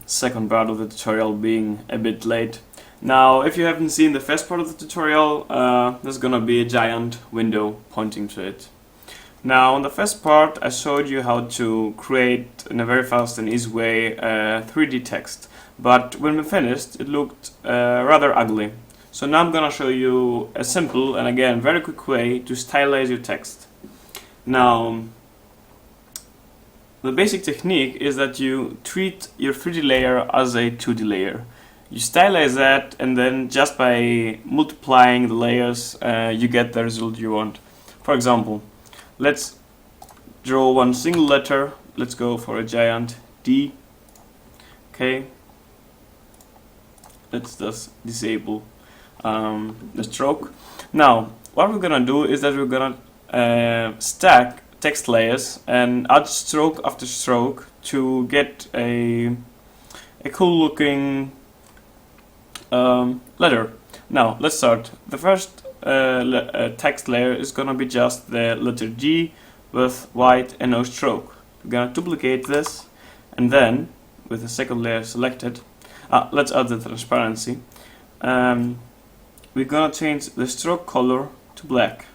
second part of the tutorial being a bit late. Now, if you haven't seen the first part of the tutorial, there's gonna be a giant window pointing to it. Now, in the first part, I showed you how to create, in a very fast and easy way, 3D text. But when we finished, it looked rather ugly. So now I'm gonna show you a simple and again very quick way to stylize your text. Now, the basic technique is that you treat your 3D layer as a 2D layer. You stylize that, and then just by multiplying the layers, you get the result you want. For example, let's draw one single letter. Let's go for a giant D. Okay. Let's just disable the stroke. Now, what we're gonna do is that we're gonna stack text layers and add stroke after stroke to get a cool looking letter. Now, let's start. The first text layer is gonna be just the letter G with white and no stroke. We're gonna duplicate this, and then with the second layer selected, let's add the transparency. We're gonna change the stroke color to black,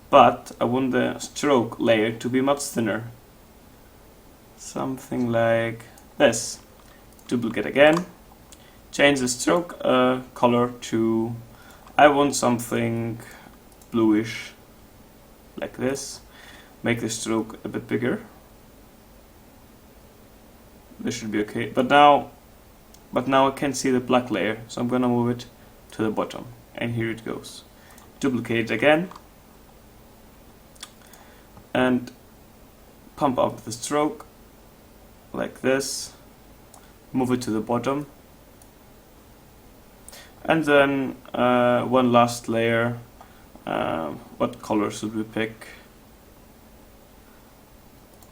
but I want the stroke layer to be much thinner, something like this. Duplicate again, change the stroke color to, I want something bluish like this. Make the stroke a bit bigger. This should be okay, but now I can't see the black layer, so I'm gonna move it to the bottom, and here it goes. Duplicate it again and pump up the stroke like this. Move it to the bottom, and then one last layer. What color should we pick?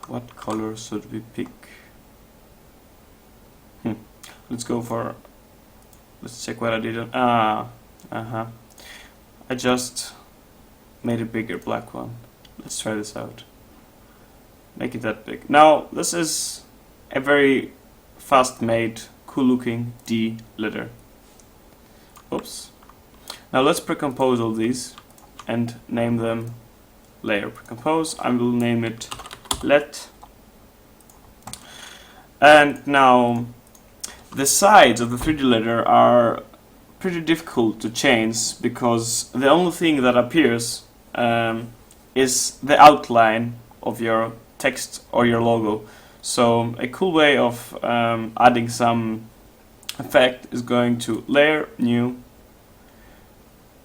What color should we pick? Let's go for, let's check what I did on, I just made a bigger black one. Let's try this out. Make it that big. Now, this is a very fast made, cool looking D letter. Oops. Now let's pre-compose all these and name them layer pre-compose. I will name it let. And now, the sides of the 3D letter are pretty difficult to change because the only thing that appears is the outline of your text or your logo. So a cool way of adding some effect is going to layer, new,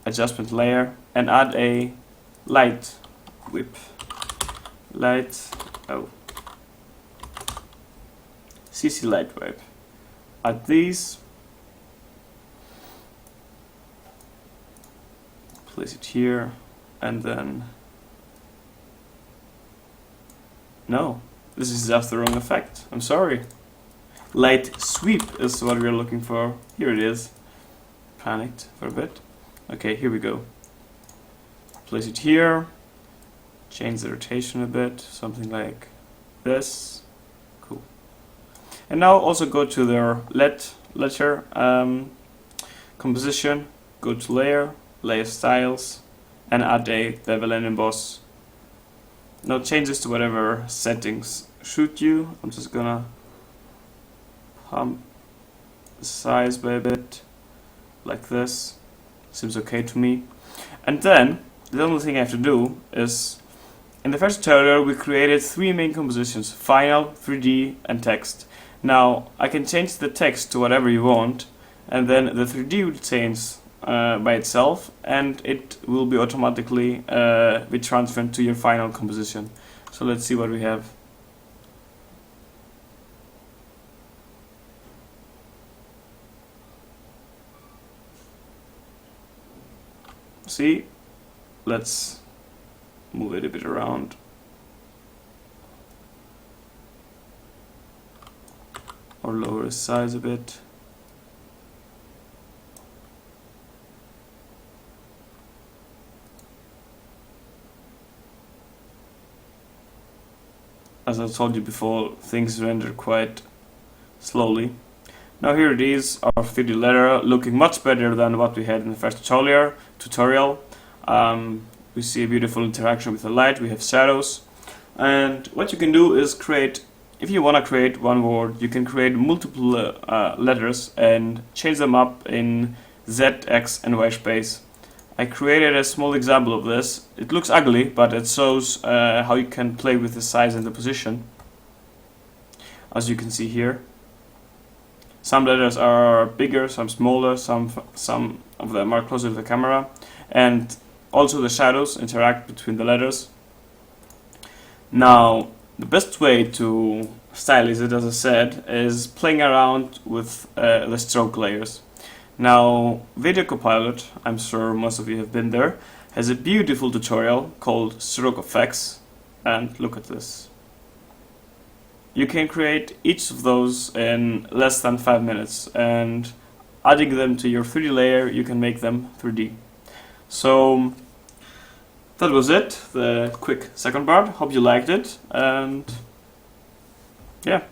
adjustment layer, and add a light whip. CC light whip. Add these, place it here, and then no, this is just the wrong effect. I'm sorry. Light sweep is what we're looking for. Here it is. Panicked for a bit. Okay, here we go. Place it here. Change the rotation a bit, something like this. Cool. And now also go to their letter composition. Go to layer, layer styles, and add a bevel and emboss. Now change this to whatever settings suit you. I'm just gonna pump the size by a bit, like this. Seems okay to me. And then the only thing I have to do is, in the first tutorial we created 3 main compositions: final, 3D, and text. Now I can change the text to whatever you want, and then the 3D will change by itself, and it will be automatically be transferred to your final composition. So let's see what we have. See? Let's move it a bit around. Or lower the size a bit. As I told you before, things render quite slowly. Now here it is, our 3D letter, looking much better than what we had in the first tutorial. We see a beautiful interaction with the light, we have shadows. And what you can do is create, if you want to create one word, you can create multiple letters and change them up in Z, X and Y space. I created a small example of this. It looks ugly, but it shows how you can play with the size and the position. As you can see here. Some letters are bigger, some smaller, some of them are closer to the camera. And also the shadows interact between the letters. Now, the best way to stylize it, as I said, is playing around with the stroke layers. Now, Video Copilot, I'm sure most of you have been there, has a beautiful tutorial called Stroke Effects, and look at this. You can create each of those in less than 5 minutes, and adding them to your 3D layer, you can make them 3D. So, that was it, the quick second part. Hope you liked it, and yeah.